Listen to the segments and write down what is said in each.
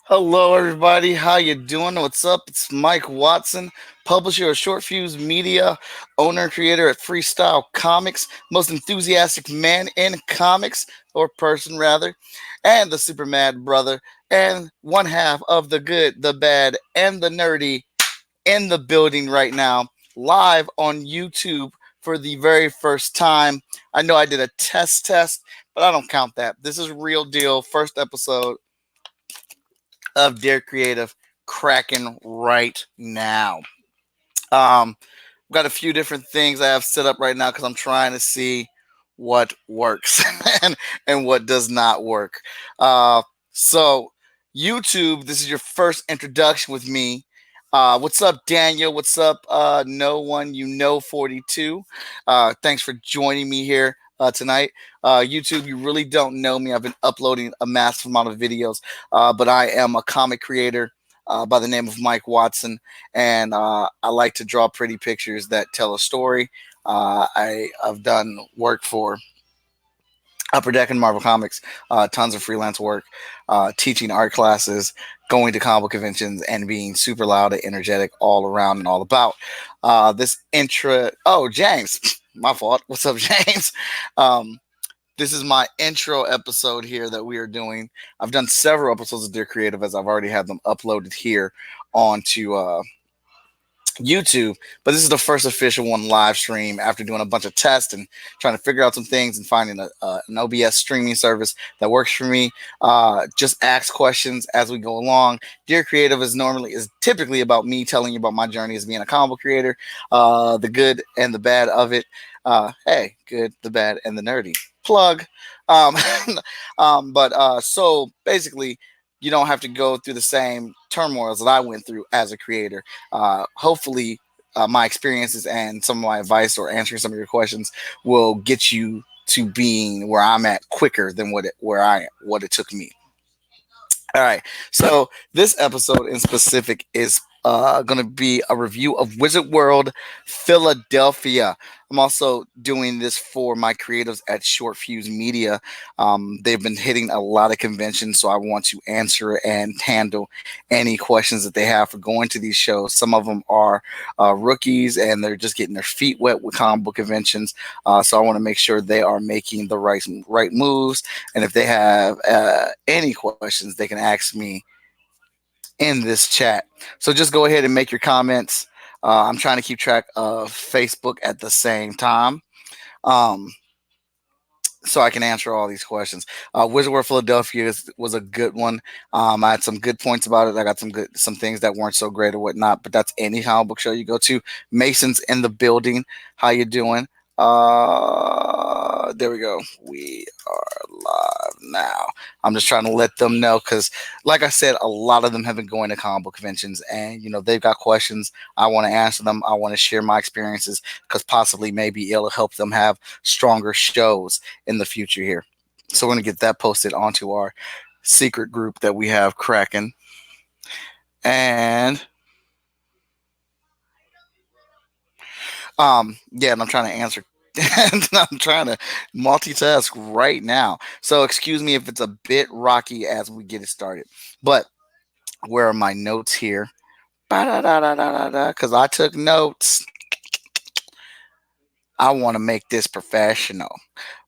Hello, everybody. How you doing? What's up? It's Mike Watson, publisher of Short Fuse Media, owner and creator at Freestyle Comics, most enthusiastic man in comics, or person rather, and the super mad brother, and one half of the good, the bad, and the nerdy in the building right now, live on YouTube for the very first time. I know I did a test, but I don't count that. This is real deal. First episode of Dear Creative cracking right now. I've got a few different things I have set up right now because I'm trying to see what works and what does not work. So, YouTube, this is your first introduction with me. What's up, Daniel? What's up, No One You Know 42? Thanks for joining me here tonight. YouTube, you really don't know me. I've been uploading a massive amount of videos, but I am a comic creator by the name of Mike Watson, and I like to draw pretty pictures that tell a story. I've done work for Upper Deck and Marvel Comics, tons of freelance work, teaching art classes, going to comic book conventions, and being super loud and energetic all around and all about. This intro. Oh, James, my fault. What's up, James? Um, this is my intro episode here that we are doing. I've done several episodes of Dear Creative as I've already had them uploaded here onto YouTube, but this is the first official one live stream after doing a bunch of tests and trying to figure out some things and finding an OBS streaming service that works for me. Just ask questions as we go along. Dear Creative is typically about me telling you about my journey as being a comic book creator, the good and the bad of it. Hey, good, the bad, and the nerdy. Plug. Um, so basically, you don't have to go through the same turmoils that I went through as a creator. Hopefully, my experiences and some of my advice or answering some of your questions will get you to being where I'm at quicker than what it took me. All right. So this episode in specific is going to be a review of Wizard World Philadelphia. I'm also doing this for my creatives at Short Fuse Media. They've been hitting a lot of conventions, so I want to answer and handle any questions that they have for going to these shows. Some of them are rookies and they're just getting their feet wet with comic book conventions. So I want to make sure they are making the right moves. And if they have any questions, they can ask me in this chat. So just go ahead and make your comments. I'm trying to keep track of Facebook at the same time. Um, so I can answer all these questions. Wizard World Philadelphia was a good one. I had some good points about it. I got some things that weren't so great or whatnot. But that's any comic book show you go to. Mason's in the building. How you doing? There we go. We are live now. I'm just trying to let them know because, like I said, a lot of them have been going to comic book conventions, and they've got questions. I want to answer them. I want to share my experiences because possibly maybe it'll help them have stronger shows in the future here. So we're gonna get that posted onto our secret group that we have cracking, and yeah, and I'm trying to answer. And I'm trying to multitask right now. So excuse me if it's a bit rocky as we get it started. But where are my notes here? Because I took notes. I want to make this professional.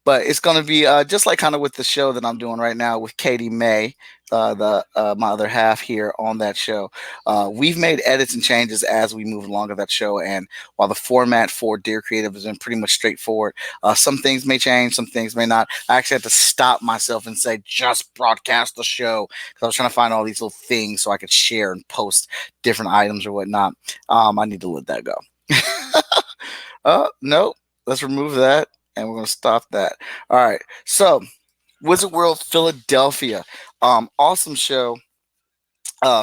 But it's going to be just like kind of with the show that I'm doing right now with Katie May, the my other half here on that show. We've made edits and changes as we move along with that show, and while the format for Dear Creative has been pretty much straightforward, some things may change, some things may not. I actually had to stop myself and say just broadcast the show because I was trying to find all these little things so I could share and post different items or whatnot. I need to let that go. No, let's remove that and we're going to stop that. All right. So, Wizard World Philadelphia. Awesome show.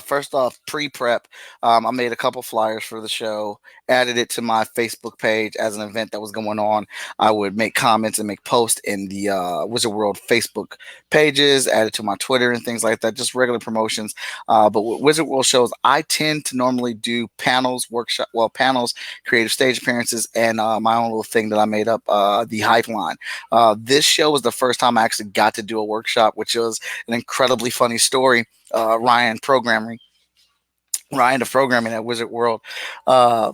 First off, pre-prep, I made a couple flyers for the show, added it to my Facebook page as an event that was going on. I would make comments and make posts in the Wizard World Facebook pages, add it to my Twitter and things like that, just regular promotions. But with Wizard World shows, I tend to normally do panels, creative stage appearances, and my own little thing that I made up, the Hype Line. This show was the first time I actually got to do a workshop, which was an incredibly funny story. Ryan programming, Ryan the programming at Wizard World, uh,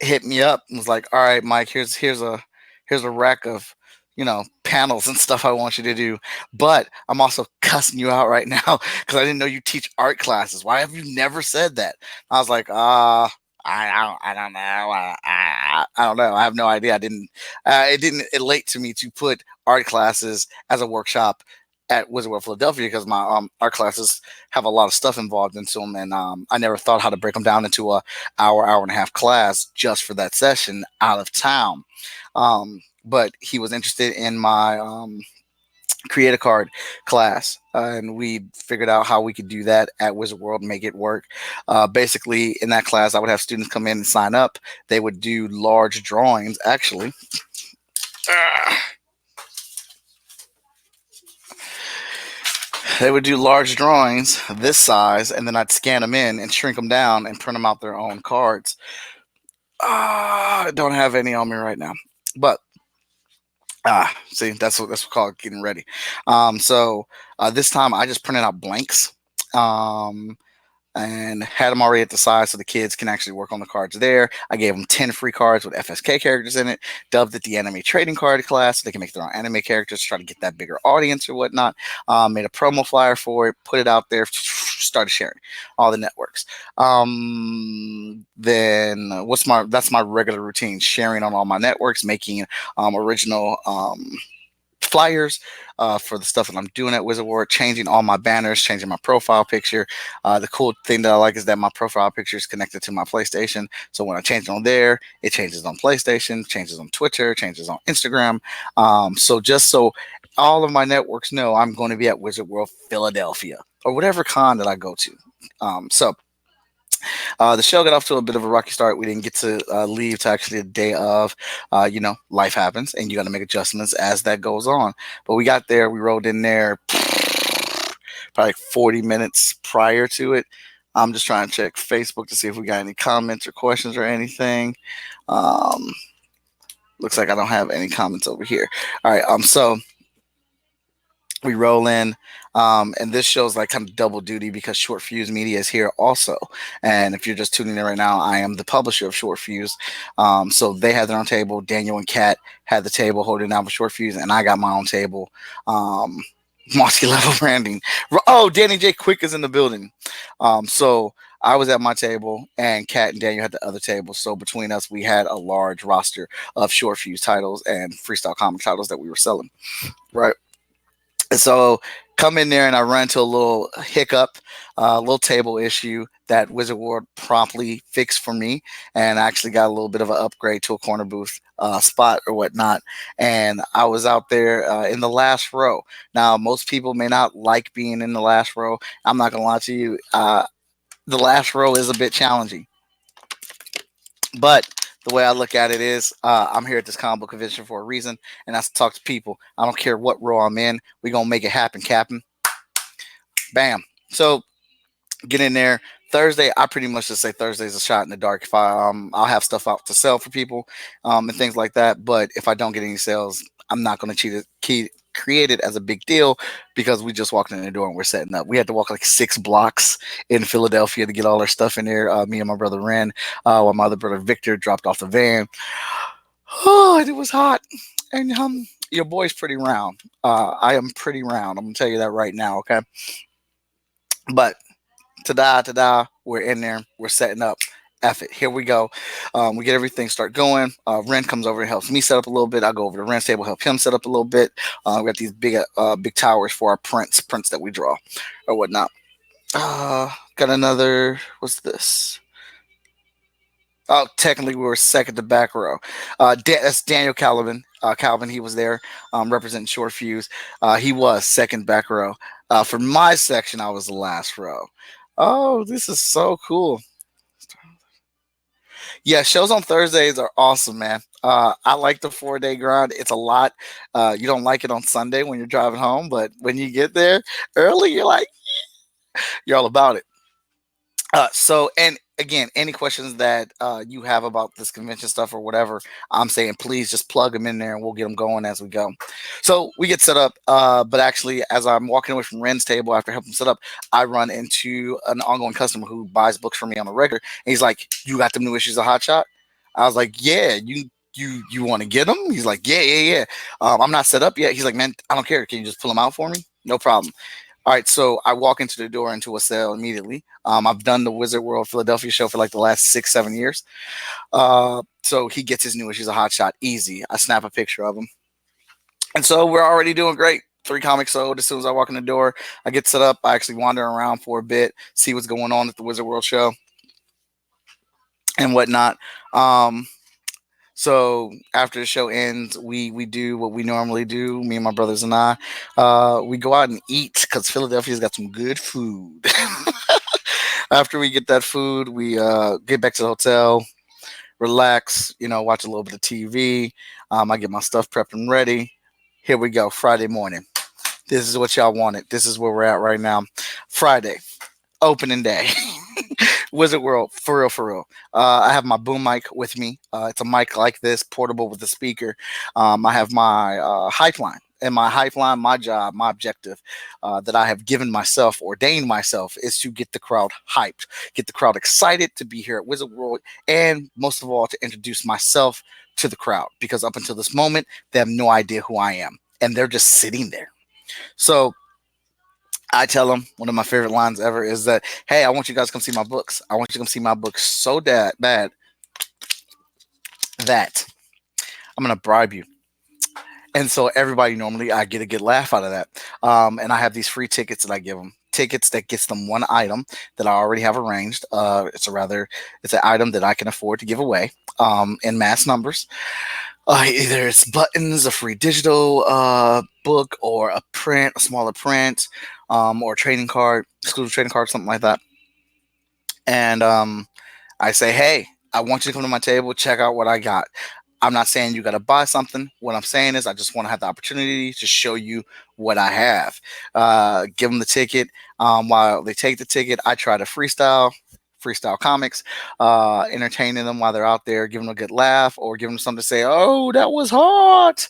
hit me up and was like, "All right, Mike, here's a rack of panels and stuff I want you to do, but I'm also cussing you out right now because I didn't know you teach art classes. Why have you never said that?" I was like, I don't know. I don't know. I have no idea. I didn't. It didn't elate to me to put art classes as a workshop at Wizard World Philadelphia because my art classes have a lot of stuff involved into them, and I never thought how to break them down into a hour and a half class just for that session out of town. But he was interested in my create a card class, and we figured out how we could do that at Wizard World and make it work. Basically, in that class, I would have students come in and sign up. They would do large drawings, actually. They would do large drawings this size, and then I'd scan them in and shrink them down and print them out their own cards. I don't have any on me right now, but see, that's what called getting ready. So this time I just printed out blanks. And had them already at the side so the kids can actually work on the cards there. I gave them 10 free cards with FSK characters in it, dubbed it the anime trading card class so they can make their own anime characters, try to get that bigger audience or whatnot. Made a promo flyer for it, put it out there, started sharing all the networks. Then that's my regular routine, sharing on all my networks, making original flyers for the stuff that I'm doing at Wizard World, changing all my banners, changing my profile picture. The cool thing that I like is that my profile picture is connected to my PlayStation. So when I change it on there, it changes on PlayStation, changes on Twitter, changes on Instagram. So just so all of my networks know I'm going to be at Wizard World Philadelphia or whatever con that I go to. The show got off to a bit of a rocky start. We didn't get to leave to actually the day of. Life happens, and you got to make adjustments as that goes on. But we got there. We rode in there probably like 40 minutes prior to it. I'm just trying to check Facebook to see if we got any comments or questions or anything. Looks like I don't have any comments over here. All right. So we roll in, and this show's like kind of double duty because Short Fuse Media is here also. And if you're just tuning in right now, I am the publisher of Short Fuse. So they had their own table. Daniel and Kat had the table holding down for Short Fuse, and I got my own table. Mosky level branding. Oh, Danny J Quick is in the building. So I was at my table, and Kat and Daniel had the other table. So between us, we had a large roster of Short Fuse titles and freestyle comic titles that we were selling. Right. So come in there and I run into a little hiccup, a little table issue that Wizard World promptly fixed for me, and I actually got a little bit of an upgrade to a corner booth spot or whatnot. And I was out there in the last row. Now, most people may not like being in the last row. I'm not gonna lie to you. The last row is a bit challenging, but the way I look at it is, I'm here at this comic book convention for a reason, and that's to talk to people. I don't care what row I'm in. We're going to make it happen, Captain. Bam. So get in there. Thursday, I pretty much just say Thursday's a shot in the dark. If I'll have stuff out to sell for people and things like that. But if I don't get any sales, I'm not going to create it as a big deal because we just walked in the door and we're setting up. We had to walk like 6 blocks in Philadelphia to get all our stuff in there. Me and my brother Ren, while my other brother Victor dropped off the van. Oh, and it was hot. And your boy's pretty round. I am pretty round. I'm gonna tell you that right now, okay? But ta-da, we're in there. We're setting up. F it. Here we go. We get everything start going. Ren comes over and helps me set up a little bit. I go over to Ren's table, help him set up a little bit. We got these big towers for our prints that we draw or whatnot. Got another. What's this? Oh, technically we were second to back row. That's Daniel Calvin. Calvin, he was there representing Short Fuse. He was second back row. For my section, I was the last row. Oh, this is so cool. Yeah, shows on Thursdays are awesome, man. I like the 4-day grind. It's a lot. You don't like it on Sunday when you're driving home, but when you get there early, you're like, you're all about it. And again, any questions that you have about this convention stuff or whatever, I'm saying please just plug them in there and we'll get them going as we go. So we get set up, but actually, as I'm walking away from Ren's table after helping set up, I run into an ongoing customer who buys books from me on a regular, and he's like, "You got them new issues of Hot Shot?" I was like, "Yeah, you want to get them?" He's like, "Yeah, yeah, yeah." I'm not set up yet. He's like, "Man, I don't care. Can you just pull them out for me?" No problem. All right, so I walk into the door into a sale immediately. I've done the Wizard World Philadelphia show for like the last 6, 7 years. So he gets his new issues of Hot Shot easy. I snap a picture of him, and so we're already doing great. 3 comics sold. As soon as I walk in the door, I get set up. I actually wander around for a bit, see what's going on at the Wizard World show and whatnot. Um, So after the show ends, we do what we normally do. Me and my brothers and I, we go out and eat because Philadelphia's got some good food. After we get that food, we get back to the hotel, relax, watch a little bit of TV. I get my stuff prepped and ready. Here we go, Friday morning. This is what y'all wanted. This is where we're at right now. Friday, opening day. Wizard World, for real, for real. I have my boom mic with me. It's a mic like this, portable with a speaker. I have my hype line. And my hype line, my job, my objective that I have given myself, ordained myself, is to get the crowd hyped, get the crowd excited to be here at Wizard World, and most of all, to introduce myself to the crowd. Because up until this moment, they have no idea who I am. And they're just sitting there. So I tell them one of my favorite lines ever is that, hey, I want you guys to come see my books. I want you to come see my books so bad that I'm going to bribe you. And so everybody normally, I get a good laugh out of that. And I have these free tickets that I give them. Tickets that gets them one item that I already have arranged. It's an item that I can afford to give away in mass numbers. Either it's buttons, a free digital book, or a print, a smaller print, or a trading card, exclusive trading card, something like that. And I say, hey, I want you to come to my table, check out what I got. I'm not saying you got to buy something. What I'm saying is I just want to have the opportunity to show you what I have. Give them the ticket. While they take the ticket, I try to freestyle comics, entertaining them while they're out there, giving them a good laugh or giving them something to say, oh, that was hot.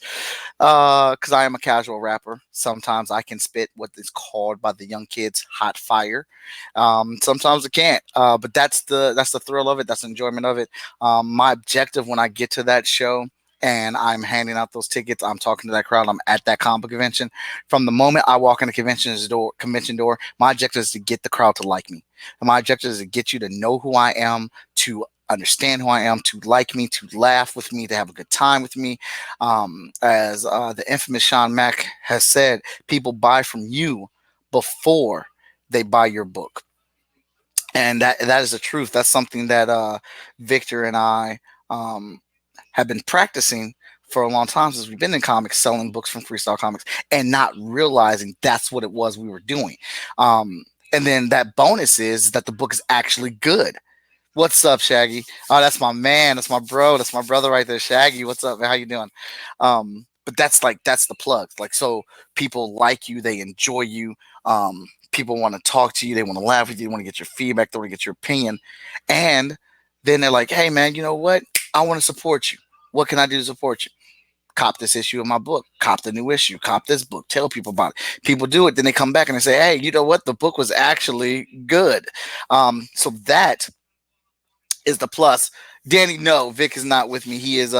Because I am a casual rapper. Sometimes I can spit what is called by the young kids hot fire. Sometimes I can't. But that's the thrill of it. That's the enjoyment of it. My objective when I get to that show and I'm handing out those tickets, I'm talking to that crowd, I'm at that comic convention. From the moment I walk in the convention door, my objective is to get the crowd to like me. And my objective is to get you to know who I am, to understand who I am, to like me, to laugh with me, to have a good time with me. As the infamous Sean Mack has said, people buy from you before they buy your book. And that is the truth. That's something that Victor and I have been practicing for a long time since we've been in comics, selling books from Freestyle Comics, and not realizing that's what it was we were doing. And then that bonus is that the book is actually good. What's up, Shaggy? Oh, that's my man. That's my bro. That's my brother right there, Shaggy. What's up, man? How you doing? But that's the plug. Like, so people like you, they enjoy you. People want to talk to you, they want to laugh with you, they want to get your feedback, they want to get your opinion, and then they're like, "Hey, man, you know what? I want to support you. What can I do to support you? Cop this issue of my book. Cop the new issue. Cop this book. Tell people about it." People do it, then they come back and they say, "Hey, you know what? The book was actually good." So that is the plus. Danny, no, Vic is not with me. He is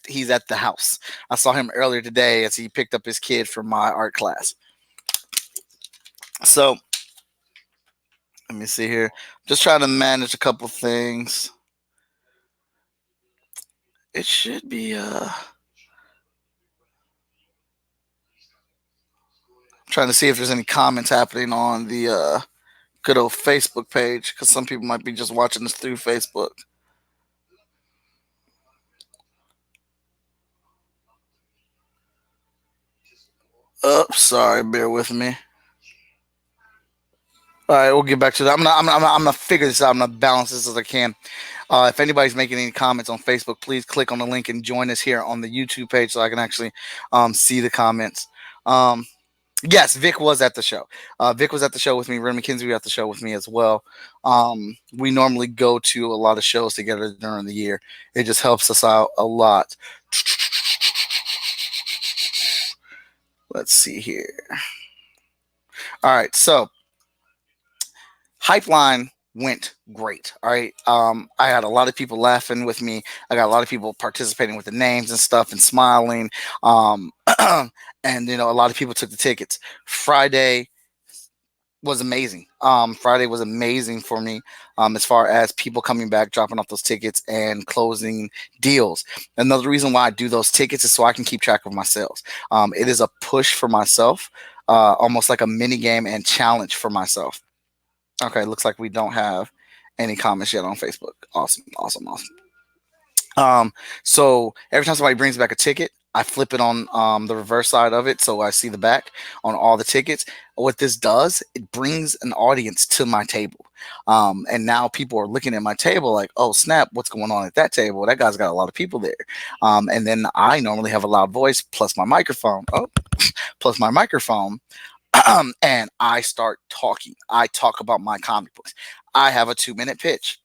he's at the house. I saw him earlier today as he picked up his kid from my art class. So let me see here. Just trying to manage a couple things. It should be trying to see if there's any comments happening on the good old Facebook page because some people might be just watching this through Facebook. Oh, sorry, bear with me. All right, we'll get back to that. I'm gonna figure this out. I'm gonna balance this as I can. If anybody's making any comments on Facebook, please click on the link and join us here on the YouTube page so I can actually see the comments. Um, Yes, Vic was at the show. Vic was at the show with me. Ren McKenzie was at the show with me as well. We normally go to a lot of shows together during the year. It just helps us out a lot. Let's see here. All right, so Hypeline went great. All right. I had a lot of people laughing with me. I got a lot of people participating with the names and stuff and smiling. Um, and a lot of people took the tickets. Friday was amazing. Friday was amazing for me, as far as people coming back, dropping off those tickets and closing deals. Another reason why I do those tickets is so I can keep track of my sales. It is a push for myself, almost like a mini game and challenge for myself. Okay, looks like we don't have any comments yet on Facebook. Awesome, awesome, awesome. So every time somebody brings back a ticket, I flip it on the reverse side of it, so I see the back on all the tickets. What this does, it brings an audience to my table, and now people are looking at my table like, "Oh snap, what's going on at that table? That guy's got a lot of people there." And then I normally have a loud voice plus my microphone. Oh, plus my microphone. And I start talking. I talk about my comic books. I have a 2-minute pitch.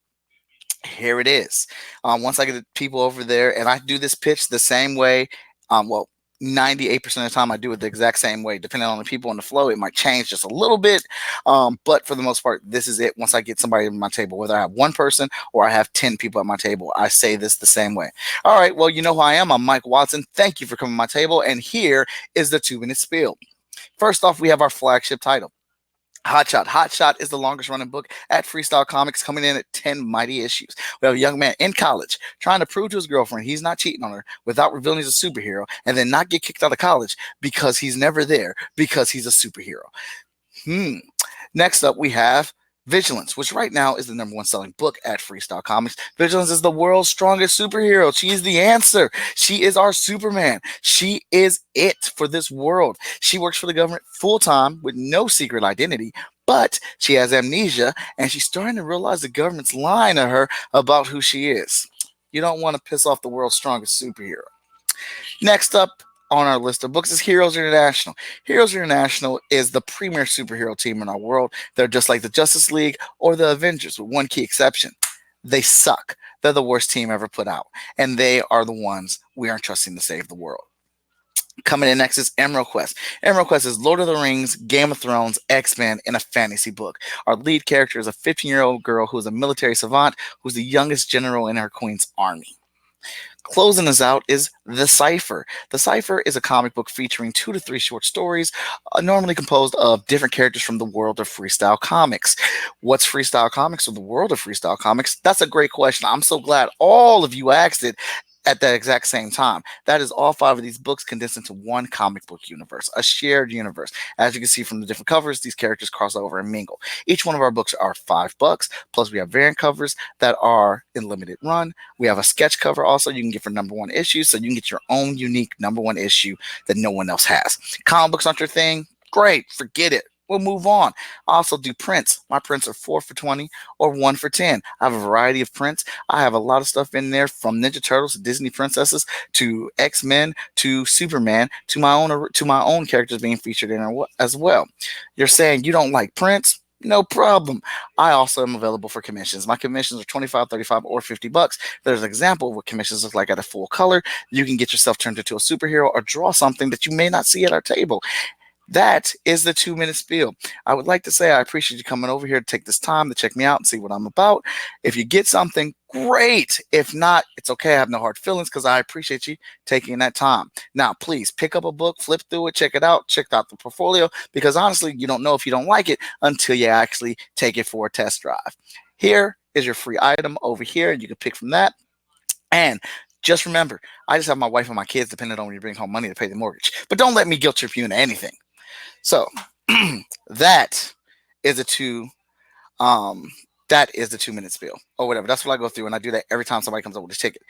Here it is. Once I get the people over there, and I do this pitch the same way. Well, 98% of the time I do it the exact same way. Depending on the people in the flow, it might change just a little bit. But for the most part, this is it. Once I get somebody at my table, whether I have one person or I have 10 people at my table, I say this the same way. All right, well, you know who I am. I'm Mike Watson. Thank you for coming to my table. And here is the 2-minute spiel. First off, we have our flagship title. Hotshot. Hotshot is the longest running book at Freestyle Comics, coming in at 10 mighty issues. We have a young man in college trying to prove to his girlfriend he's not cheating on her without revealing he's a superhero, and then not get kicked out of college because he's never there because he's a superhero. Next up, we have Vigilance, which right now is the #1 selling book at Freestyle Comics. Vigilance is the world's strongest superhero. She is the answer. She is our Superman. She is it for this world. She works for the government full time with no secret identity, but she has amnesia and she's starting to realize the government's lying to her about who she is. You don't want to piss off the world's strongest superhero. Next up on our list of books is Heroes International. Heroes International is the premier superhero team in our world. They're just like the Justice League or the Avengers, with one key exception. They suck. They're the worst team ever put out, and they are the ones we aren't trusting to save the world. Coming in next is Emerald Quest. Emerald Quest is Lord of the Rings, Game of Thrones, X-Men in a fantasy book. Our lead character is a 15-year-old girl who is a military savant who's the youngest general in her queen's army. Closing us out is The Cipher. The Cipher is a comic book featuring 2 to 3 short stories, normally composed of different characters from the world of Freestyle Comics. What's Freestyle Comics or the world of Freestyle Comics? That's a great question. I'm so glad all of you asked it at that exact same time. That is all 5 of these books condensed into one comic book universe, a shared universe. As you can see from the different covers, these characters cross over and mingle. Each one of our books are $5, plus we have variant covers that are in limited run. We have a sketch cover also you can get for #1 issue, so you can get your own unique #1 issue that no one else has. Comic books aren't your thing? Great, forget it. We'll move on. I also do prints. My prints are 4 for 20 or 1 for 10. I have a variety of prints. I have a lot of stuff in there, from Ninja Turtles to Disney princesses to X-Men to Superman to my own characters being featured in it as well. You're saying you don't like prints? No problem. I also am available for commissions. My commissions are 25, 35, or $50. There's an example of what commissions look like at a full color. You can get yourself turned into a superhero or draw something that you may not see at our table. That is the 2-minute spiel. I would like to say I appreciate you coming over here to take this time to check me out and see what I'm about. If you get something, great. If not, it's okay. I have no hard feelings because I appreciate you taking that time. Now, please pick up a book, flip through it, check it out, check out the portfolio, because honestly, you don't know if you don't like it until you actually take it for a test drive. Here is your free item over here, and you can pick from that. And just remember, I just have my wife and my kids depending on when you bring home money to pay the mortgage. But don't let me guilt trip you into anything. So that is a that is the 2-minute spiel or whatever. That's what I go through, and I do that every time somebody comes up with a ticket.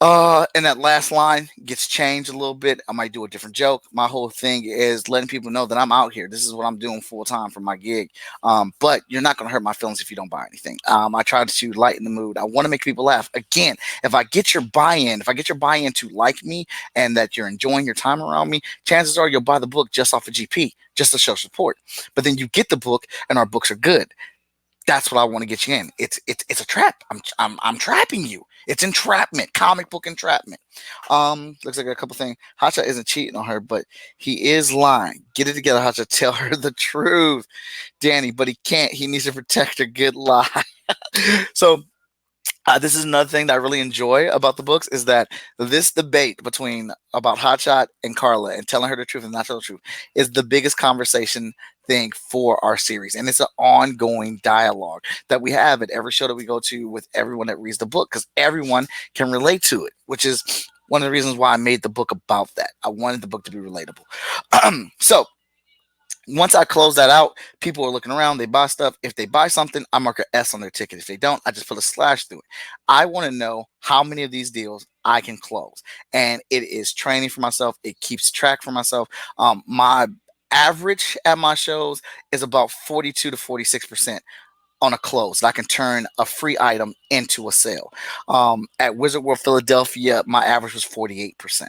And that last line gets changed a little bit. I might do a different joke. My whole thing is letting people know that I'm out here. This is what I'm doing full time for my gig. But you're not going to hurt my feelings if you don't buy anything. I try to lighten the mood. I want to make people laugh. Again, if I get your buy-in, to like me and that you're enjoying your time around me, chances are you'll buy the book just off of GP, just to show support. But then you get the book and our books are good. That's what I want to get you in. It's a trap. I'm trapping you. It's entrapment, comic book entrapment. Looks like a couple things. Hotshot isn't cheating on her, but he is lying. Get it together, Hotshot. Tell her the truth, Danny. But he can't. He needs to protect her. Good lie. So this is another thing that I really enjoy about the books is that this debate between about Hotshot and Carla and telling her the truth and not telling the truth is the biggest conversation thing for our series. And it's an ongoing dialogue that we have at every show that we go to with everyone that reads the book because everyone can relate to it, which is one of the reasons why I made the book about that. I wanted the book to be relatable. So once I close that out, people are looking around, they buy stuff. If they buy something, I mark an S on their ticket. If they don't, I just put a slash through it. I want to know how many of these deals I can close. And it is training for myself. It keeps track for myself. My average at my shows is about 42 to 46% on a close. I can turn a free item into a sale. At Wizard World Philadelphia, my average was 48%.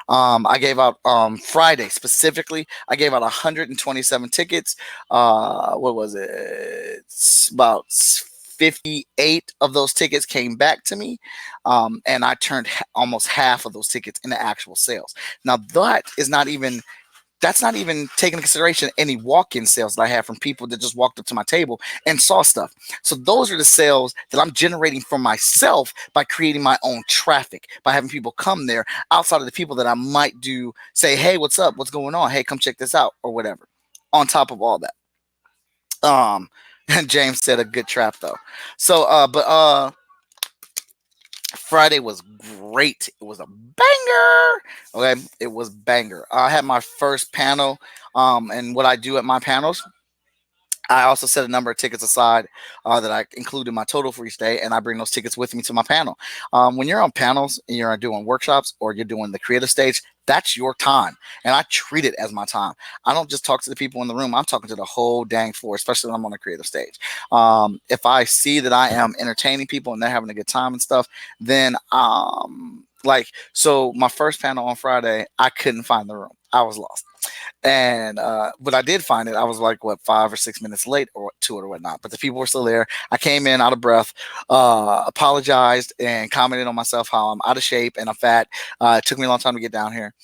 I gave out Friday specifically. I gave out 127 tickets. What was it? It's about 58 of those tickets came back to me, and I turned almost half of those tickets into actual sales. Now that's not even taking into consideration any walk-in sales that I have from people that just walked up to my table and saw stuff. So those are the sales that I'm generating for myself by creating my own traffic, by having people come there outside of the people that I might do say, hey, what's up? What's going on? Hey, come check this out or whatever. On top of all that. And James said a good trap though. So, Friday was great. It was a banger. Okay, it was banger. I had my first panel, and what I do at my panels, I also set a number of tickets aside that I include in my total for each day, and I bring those tickets with me to my panel. When you're on panels and you're doing workshops or you're doing the creative stage, that's your time, and I treat it as my time. I don't just talk to the people in the room. I'm talking to the whole dang floor, especially when I'm on the creative stage. If I see that I am entertaining people and they're having a good time and stuff, then so my first panel on Friday, I couldn't find the room. I was lost. And but I did find it. I was like 5 or 6 minutes late or to it or whatnot. But the people were still there. I came in out of breath, apologized, and commented on myself how I'm out of shape and I'm fat. It took me a long time to get down here,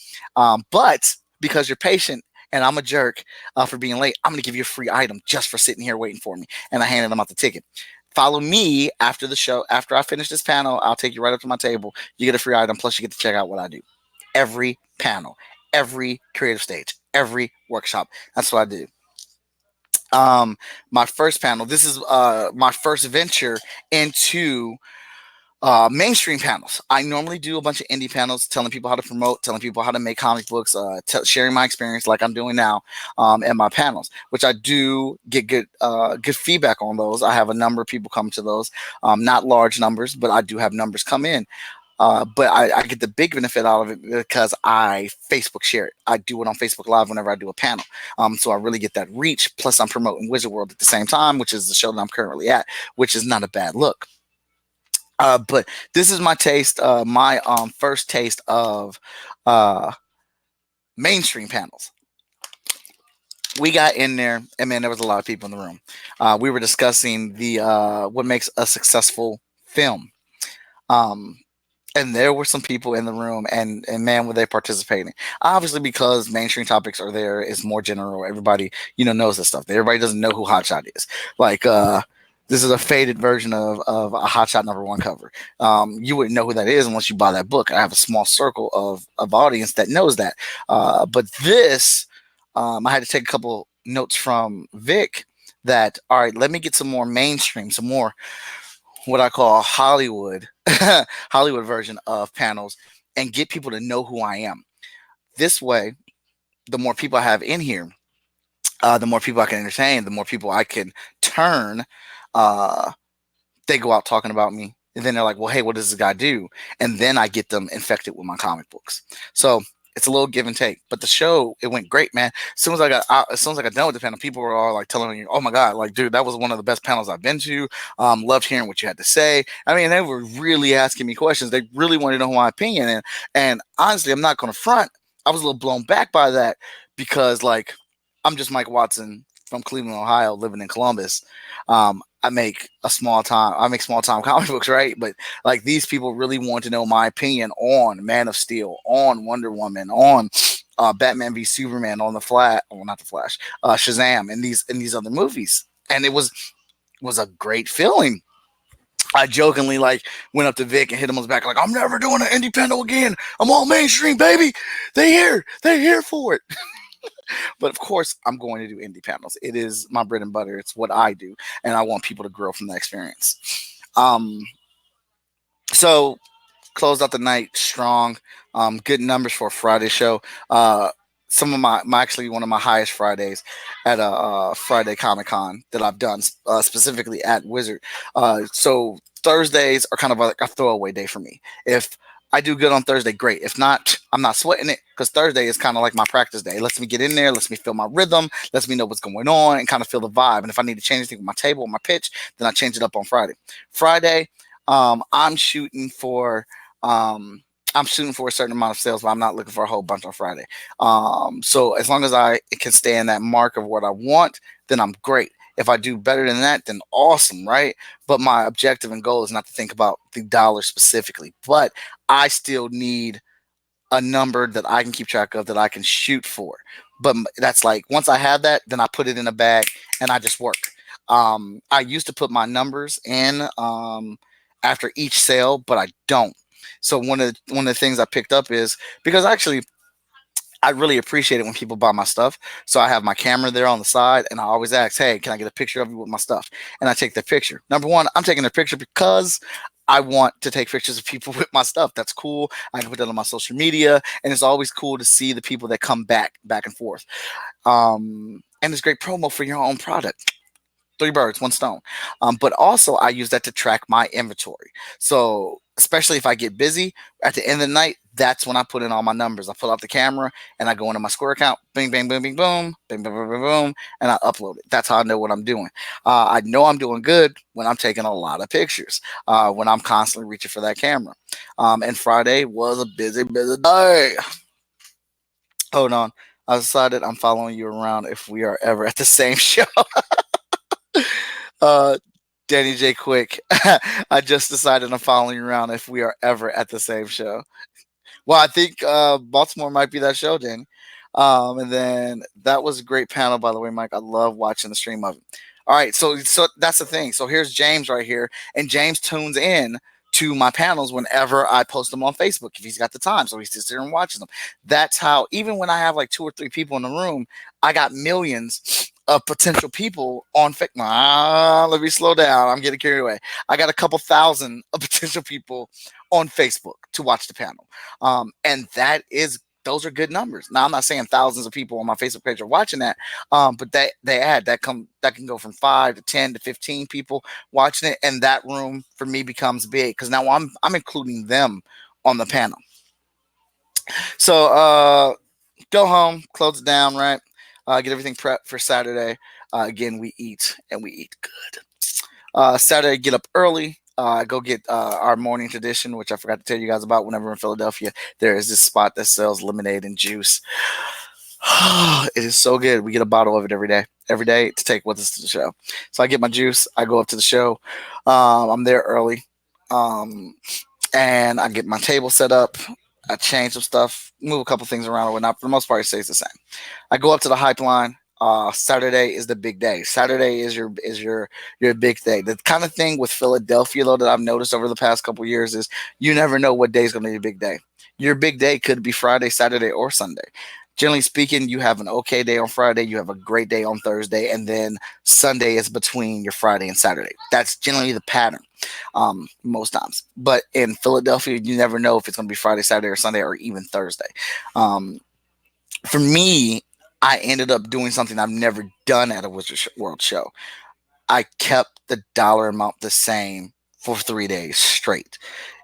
but because you're patient and I'm a jerk for being late, I'm gonna give you a free item just for sitting here waiting for me. And I handed them out the ticket. Follow me after the show. After I finish this panel, I'll take you right up to my table. You get a free item, plus you get to check out what I do. Every panel, every creative stage, every workshop. That's what I do. My first panel. This is my first venture into mainstream panels. I normally do a bunch of indie panels, telling people how to promote, telling people how to make comic books, sharing my experience like I'm doing now in my panels, which I do get good feedback on those. I have a number of people come to those, not large numbers, but I do have numbers come in. But I get the big benefit out of it because I Facebook share it. I do it on Facebook Live whenever I do a panel. So I really get that reach. Plus, I'm promoting Wizard World at the same time, which is the show that I'm currently at, which is not a bad look. But this is my taste, my first taste of mainstream panels. We got in there, and man, there was a lot of people in the room. We were discussing the what makes a successful film. And there were some people in the room, and man, were they participating. Obviously, because mainstream topics are there, is more general. Everybody, knows this stuff. Everybody doesn't know who Hotshot is. Like, this is a faded version of a Hotshot #1 cover. You wouldn't know who that is unless you buy that book. I have a small circle of audience that knows that. But this, I had to take a couple notes from Vic that, all right, let me get some more mainstream, some more what I call Hollywood version of panels and get people to know who I am. This way, the more people I have in here, the more people I can entertain, the more people I can turn. They go out talking about me. and then they're like, well, hey, what does this guy do? And then I get them infected with my comic books. So it's a little give and take. But the show, it went great, man. As soon as I got done with the panel, people were all like telling me, "Oh my god, like dude, that was one of the best panels I've been to. Loved hearing what you had to say." I mean, they were really asking me questions. They really wanted to know my opinion, and honestly, I'm not going to front. I was a little blown back by that because like I'm just Mike Watson from Cleveland, Ohio, living in Columbus. I make small time comic books, right? But like these people really want to know my opinion on Man of Steel, on Wonder Woman, on Batman v Superman, on the Flash, well, not the Flash, Shazam, and these other movies, and it was a great feeling. I jokingly like went up to Vic and hit him on the back like, I'm never doing an indie panel again. I'm all mainstream, baby. They're here for it. But of course, I'm going to do indie panels. It is my bread and butter. It's what I do, and I want people to grow from that experience. So closed out the night strong. Good numbers for a Friday show. Some of my actually one of my highest Fridays at a Friday Comic Con that I've done specifically at Wizard. So Thursdays are kind of like a throwaway day for me. If I do good on Thursday, great. If not, I'm not sweating it because Thursday is kind of like my practice day. It lets me get in there, lets me feel my rhythm, lets me know what's going on, and kind of feel the vibe. And if I need to change anything with my table or my pitch, then I change it up on Friday. Friday, I'm shooting for I'm shooting for a certain amount of sales, but I'm not looking for a whole bunch on Friday. So as long as I can stay in that mark of what I want, then I'm great. If I do better than that, then awesome, right? But my objective and goal is not to think about the dollar specifically, but I still need a number that I can keep track of that I can shoot for. But that's like once I have that, then I put it in a bag and I just work. I used to put my numbers in after each sale, but I don't. So one of the things I picked up is because actually I really appreciate it when people buy my stuff. So I have my camera there on the side, and I always ask, "Hey, can I get a picture of you with my stuff?" And I take the picture. Number one, I'm taking a picture because I want to take pictures of people with my stuff. That's cool. I can put that on my social media, and it's always cool to see the people that come back and forth. And it's great promo for your own product. Three birds, one stone. But also, I use that to track my inventory. So, especially if I get busy at the end of the night, that's when I put in all my numbers. I pull out the camera and I go into my Square account, bing, bing, bing, bing, boom, bing, bing, bing, bing, boom, and I upload it. That's how I know what I'm doing. I know I'm doing good when I'm taking a lot of pictures, when I'm constantly reaching for that camera. And Friday was a busy, busy day. Hold on. I decided I'm following you around if we are ever at the same show. Uh, Danny J. Quick. I just decided I'm following you around if we are ever at the same show. Well, I think Baltimore might be that show, Danny. And then that was a great panel, by the way, Mike. I love watching the stream of it. All right, so that's the thing. So here's James right here, and James tunes in to my panels whenever I post them on Facebook if he's got the time. So he sits there and watches them. That's how even when I have like two or three people in the room, I got millions of potential people on let me slow down. I'm getting carried away. I got a couple thousand of potential people on Facebook to watch the panel. And those are good numbers. Now I'm not saying thousands of people on my Facebook page are watching that, but that can go from 5 to 10 to 15 people watching it, and that room for me becomes big because now I'm including them on the panel. So go home, close it down, right? Get everything prepped for Saturday. Again, we eat and we eat good. Saturday, get up early. Go get our morning tradition, which I forgot to tell you guys about. Whenever we're in Philadelphia, there is this spot that sells lemonade and juice. It is so good. We get a bottle of it every day to take with us to the show. So I get my juice. I go up to the show. I'm there early, and I get my table set up. I change some stuff, move a couple things around or whatnot. For the most part, it stays the same. I go up to the hype line. Saturday is the big day. Saturday is your big day. The kind of thing with Philadelphia though that I've noticed over the past couple of years is you never know what day is going to be a big day. Your big day could be Friday, Saturday, or Sunday. Generally speaking, you have an okay day on Friday, you have a great day on Thursday, and then Sunday is between your Friday and Saturday. That's generally the pattern, most times. But in Philadelphia, you never know if it's going to be Friday, Saturday, or Sunday, or even Thursday. For me, I ended up doing something I've never done at a Wizard World show. I kept the dollar amount the same for 3 days straight.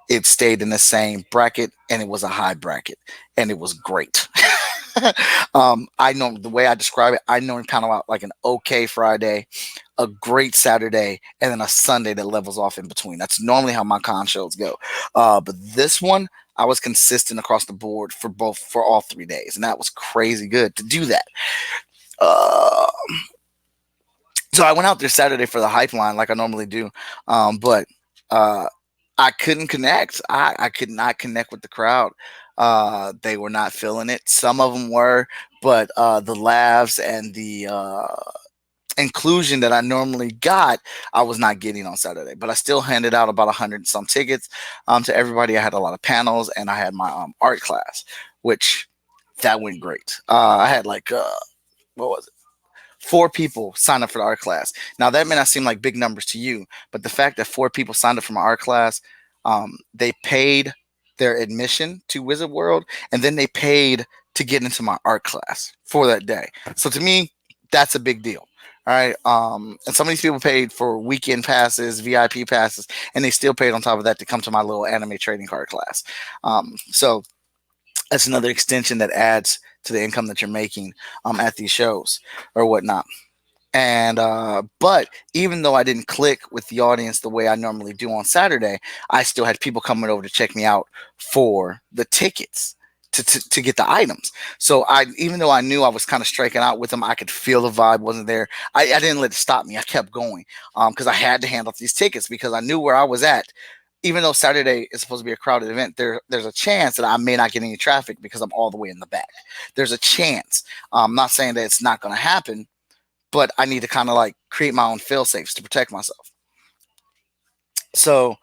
It stayed in the same bracket, and it was a high bracket, and it was great. I know the way I describe it. I know kind of like an okay Friday, a great Saturday, and then a Sunday that levels off in between. That's normally how my con shows go. But this one, I was consistent across the board for all 3 days, and that was crazy good to do that. Uh, so I went out there Saturday for the hype line like I normally do, but uh, I couldn't connect. I could not connect with the crowd. They were not feeling it. Some of them were, but the laughs and the inclusion that I normally got, I was not getting on Saturday. But I still handed out about 100 and some tickets to everybody. I had a lot of panels, and I had my art class, which that went great. I had like what was it? 4 people signed up for the art class. Now that may not seem like big numbers to you, but the fact that 4 people signed up for my art class, they paid their admission to Wizard World, and then they paid to get into my art class for that day. So to me, that's a big deal. All right. And some of these people paid for weekend passes, VIP passes, and they still paid on top of that to come to my little anime trading card class. So that's another extension that adds to the income that you're making at these shows or whatnot. And but even though I didn't click with the audience the way I normally do on Saturday, I still had people coming over to check me out for the tickets to get the items. So I, even though I knew I was kind of striking out with them, I could feel the vibe wasn't there. I didn't let it stop me. I kept going because I had to hand off these tickets because I knew where I was at. Even though Saturday is supposed to be a crowded event, there's a chance that I may not get any traffic because I'm all the way in the back. There's a chance. I'm not saying that it's not going to happen, but I need to kind of like create my own fail safes to protect myself. So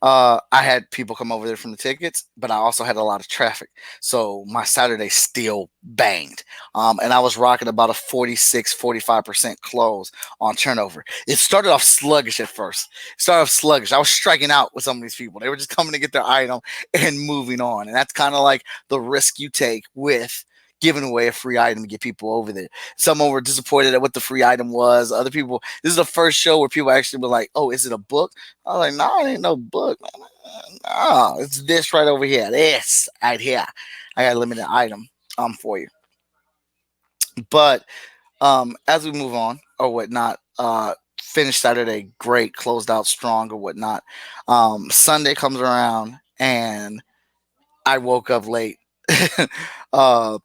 I had people come over there from the tickets, but I also had a lot of traffic. So my Saturday still banged. And I was rocking about a 46, 45% close on turnover. It started off sluggish at first. It started off sluggish. I was striking out with some of these people. They were just coming to get their item and moving on. And that's kind of like the risk you take with giving away a free item to get people over there. Some were disappointed at what the free item was. Other people, this is the first show where people actually were like, "Oh, is it a book?" I was like, "No, it ain't no book. No, it's this right over here. This right here. I got a limited item for you." But as we move on or whatnot, finished Saturday great, closed out strong or whatnot. Sunday comes around and I woke up late. uh,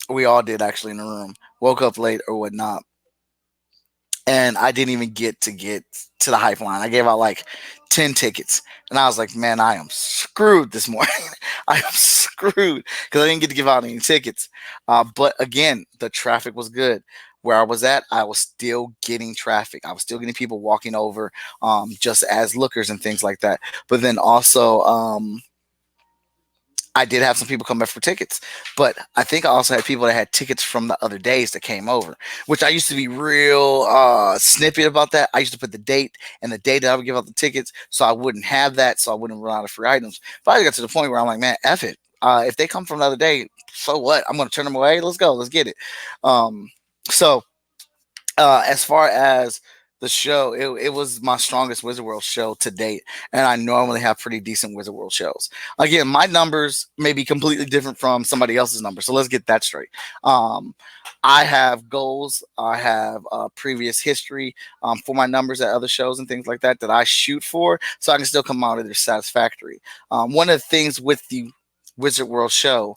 we all did actually in the room. Woke up late or whatnot, and I didn't even get to the hype line. I gave out like 10 tickets, and I was like, "Man, I am screwed this morning. I am screwed because I didn't get to give out any tickets." But again, the traffic was good. Where I was at, I was still getting traffic. I was still getting people walking over, just as lookers and things like that. But then also, I did have some people come back for tickets, but I think I also had people that had tickets from the other days that came over, which I used to be real snippy about that. I used to put the date and the day that I would give out the tickets so I wouldn't have that, so I wouldn't run out of free items. But I got to the point where I'm like, man, F it. If they come from the other day, so what? I'm going to turn them away. Let's go. Let's get it. So as far as the show, it was my strongest Wizard World show to date, and I normally have pretty decent Wizard World shows. Again, my numbers may be completely different from somebody else's numbers, so let's get that straight. Um, I have goals. I have previous history for my numbers at other shows and things like that that I shoot for, so I can still come out of there satisfactory. One of the things with the Wizard World show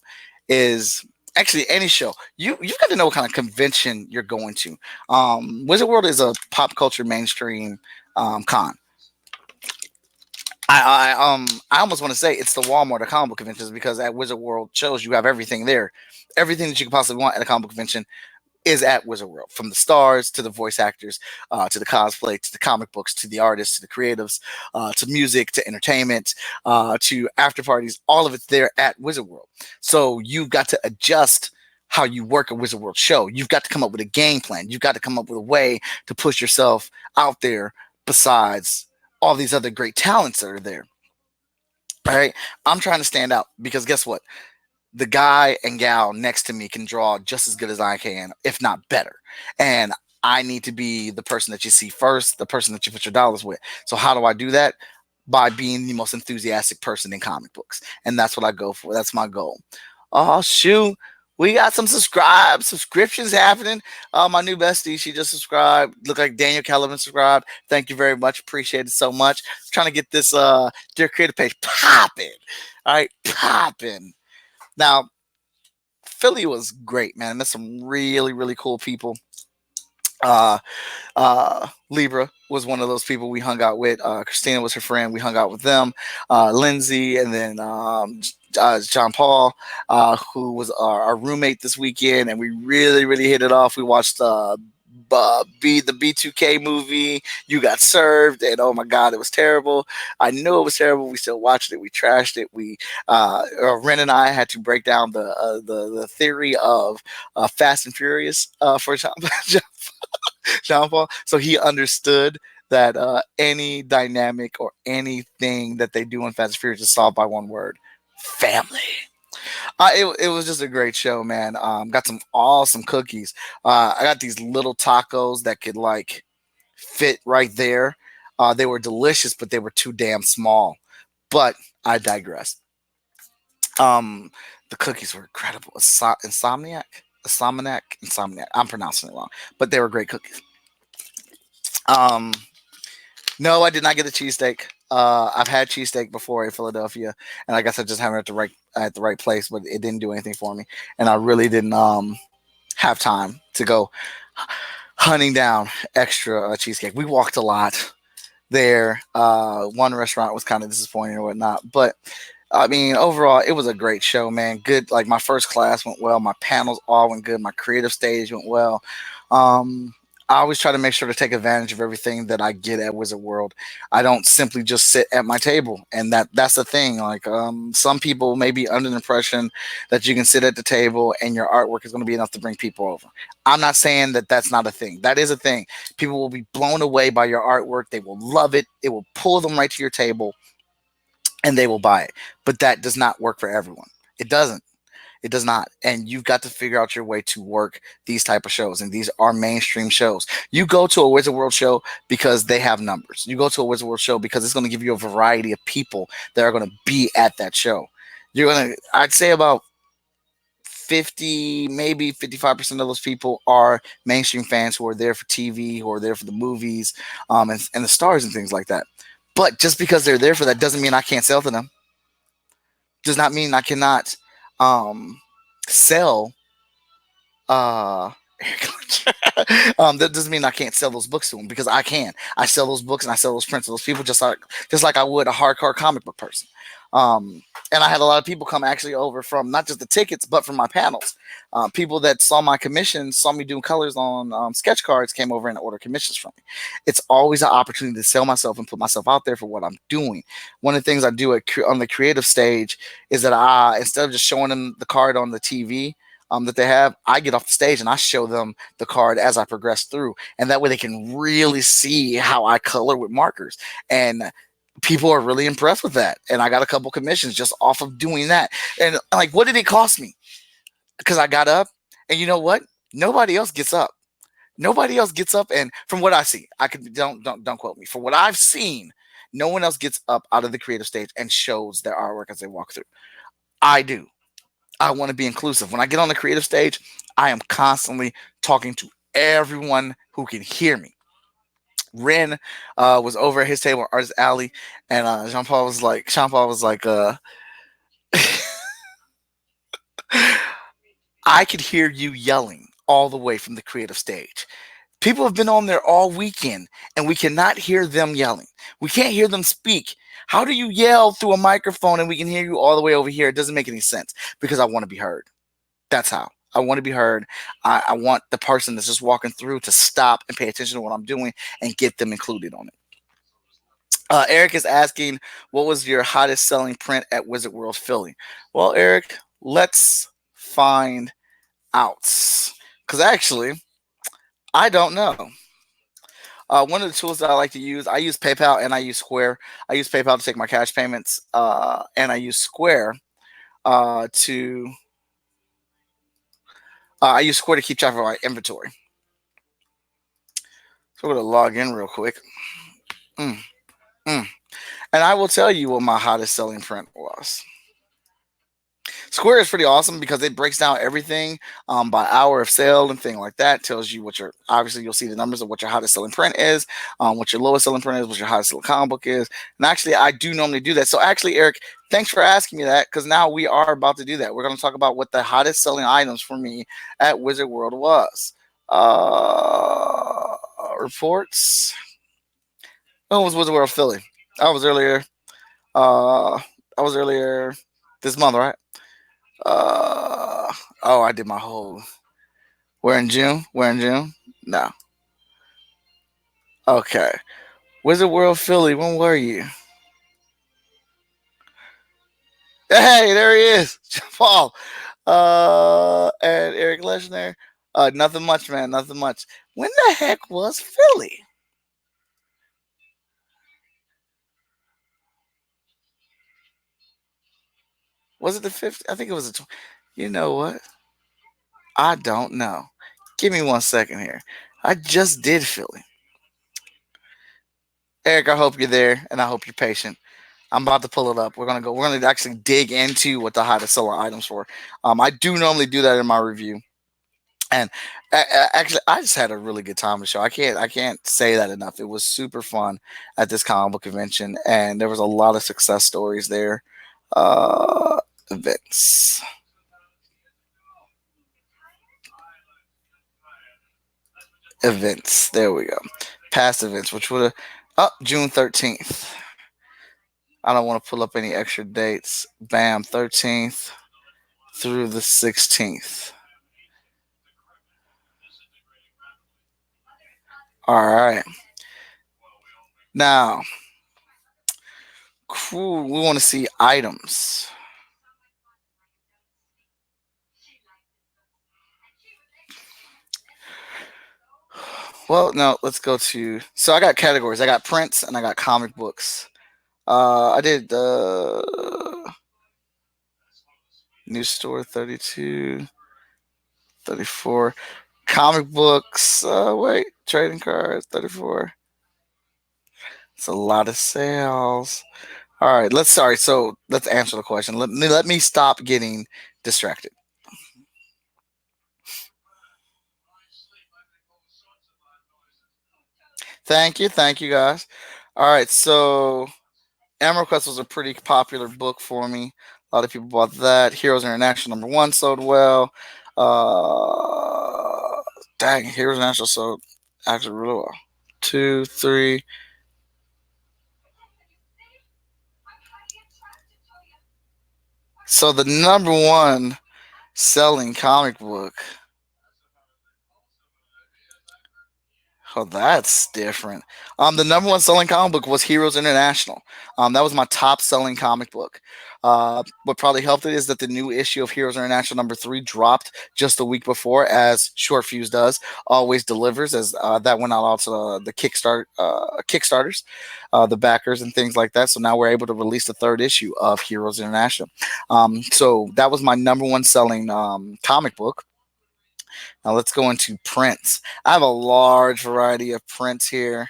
is actually any show you've got to know what kind of convention you're going to. Wizard World is a pop culture mainstream con. I almost want to say it's the Walmart of comic book conventions because at Wizard World shows you have everything there, everything that you could possibly want at a comic book convention is at Wizard World, from the stars to the voice actors, to the cosplay, to the comic books, to the artists, to the creatives, to music, to entertainment, to after parties. All of it's there at Wizard World. So you've got to adjust how you work a Wizard World show. You've got to come up with a game plan. You've got to come up with a way to push yourself out there besides all these other great talents that are there. All right. I'm trying to stand out because guess what? The guy and gal next to me can draw just as good as I can, if not better. And I need to be the person that you see first, the person that you put your dollars with. So how do I do that? by being the most enthusiastic person in comic books. And that's what I go for. That's my goal. Oh, shoot. We got some subscriptions happening. My new bestie, she just subscribed. Look like Daniel Kellerman subscribed. Thank you very much. Appreciate it so much. Trying to get this Dear Creator page popping. All right, popping. Now, Philly was great, man. Met some really, really cool people. Uh, Libra was one of those people we hung out with. Christina was her friend. We hung out with them. Lindsay, and then John Paul, who was our roommate this weekend, and we really, really hit it off. We watched the B2K movie. You Got Served, and oh my God, it was terrible. I knew it was terrible. We still watched it. We trashed it. Ren and I had to break down the theory of Fast and Furious for Jean Paul. So he understood that any dynamic or anything that they do in Fast and Furious is solved by one word: family. It was just a great show, man. Got some awesome cookies. I got these little tacos that could like fit right there. They were delicious, but they were too damn small. But I digress. Um, the cookies were incredible. Insomniac. I'm pronouncing it wrong, but they were great cookies. Um, no, I did not get a cheesesteak. I've had cheesesteak before in Philadelphia, and I guess I just haven't at the right place, but it didn't do anything for me, and I really didn't have time to go hunting down extra cheesecake. We walked a lot there. One restaurant was kind of disappointing or whatnot, but I mean, overall, it was a great show, man. Good. Like my first class went well. My panels all went good. My creative stage went well. Um, I always try to make sure to take advantage of everything that I get at Wizard World. I don't simply just sit at my table, and that's the thing. Like some people may be under the impression that you can sit at the table and your artwork is going to be enough to bring people over. I'm not saying that that's not a thing. That is a thing. People will be blown away by your artwork. They will love it. It will pull them right to your table and they will buy it. But that does not work for everyone. It doesn't. It does not. And you've got to figure out your way to work these type of shows. And these are mainstream shows. You go to a Wizard World show because they have numbers. You go to a Wizard World show because it's going to give you a variety of people that are going to be at that show. I'd say about 50, maybe 55% of those people are mainstream fans who are there for TV, who are there for the movies, and the stars and things like that. But just because they're there for that doesn't mean I can't sell to them. Does not mean I cannot sell uh that doesn't mean I can't sell those books to them because I can. I sell those books and I sell those prints to those people just like I would a hardcore comic book person. And I had a lot of people come actually over from not just the tickets but from my panels. People that saw my commissions, saw me doing colors on sketch cards, came over and ordered commissions from me. It's always an opportunity to sell myself and put myself out there for what I'm doing. One of the things I do on the creative stage is that I, instead of just showing them the card on the TV, that they have, I get off the stage and I show them the card as I progress through, and that way they can really see how I color with markers. And people are really impressed with that. And I got a couple commissions just off of doing that. And like, what did it cost me? Because I got up, and you know what? Nobody else gets up. Nobody else gets up, and from what I see, I could don't quote me. From what I've seen, no one else gets up out of the creative stage and shows their artwork as they walk through. I do. I want to be inclusive. When I get on the creative stage, I am constantly talking to everyone who can hear me. Ren was over at his table at Artist Alley, and Jean Paul was like, I could hear you yelling all the way from the creative stage. People have been on there all weekend, and we cannot hear them yelling. We can't hear them speak. How do you yell through a microphone and we can hear you all the way over here? It doesn't make any sense because I want to be heard. That's how. I want to be heard. I want the person that's just walking through to stop and pay attention to what I'm doing and get them included on it. Eric is asking, what was your hottest selling print at Wizard World Philly? Well, Eric, let's find out. Because actually, I don't know. One of the tools that I like to use, I use PayPal and I use Square. I use PayPal to take my cash payments, and I use Square to I use Square to keep track of my inventory. So I'm going to log in real quick. Mm, mm. And I will tell you what my hottest selling print was. Square is pretty awesome because it breaks down everything by hour of sale and thing like that. Tells you what your obviously you'll see the numbers of what your hottest selling print is, what your lowest selling print is, what your hottest selling comic book is. And actually, I do normally do that. So actually, Eric, thanks for asking me that because now we are about to do that. We're going to talk about what the hottest selling items for me at Wizard World was. Reports. Oh, it was Wizard World Philly. I was earlier. Uh, I was earlier this month, right? Uh, oh, I did my whole. We're in June. We're in June. No. Okay. Wizard World Philly. When were you? Hey, there he is, Paul. And Eric Lesnar. Nothing much, man. Nothing much. When the heck was Philly? Was it the 50th? I think it was the. You know what? I don't know. Give me 1 second here. I just did Philly. Eric, I hope you're there, and I hope you're patient. I'm about to pull it up. We're gonna go. We're gonna actually dig into what the hottest selling items were. I do normally do that in my review, and actually, I just had a really good time with the show. I can't say that enough. It was super fun at this comic book convention, and there was a lot of success stories there. Uh, Events, events. There we go. Past events, which would have up June 13th. I don't want to pull up any extra dates. Bam, 13th through the 16th. All right. Now, cool. We want to see items. Well, no, let's go to. So I got categories. I got prints and I got comic books. I did news store 32, 34. Comic books. Wait, trading cards 34. It's a lot of sales. All right, let's. Sorry. So let's answer the question. Let me stop getting distracted. Thank you, guys. All right, so Emerald Quest was a pretty popular book for me. A lot of people bought that. Heroes International #1 sold well. Dang, Heroes International sold actually really well. Two, three. So the #1 selling comic book. Oh, that's different. The #1 selling comic book was Heroes International. That was my top selling comic book. What probably helped it is that the new issue of Heroes International #3 dropped just a week before, as Short Fuse does, always delivers. As that went out also the Kickstarters, the backers and things like that. So now we're able to release the third issue of Heroes International. So that was my #1 selling comic book. Now let's go into prints. I have a large variety of prints here,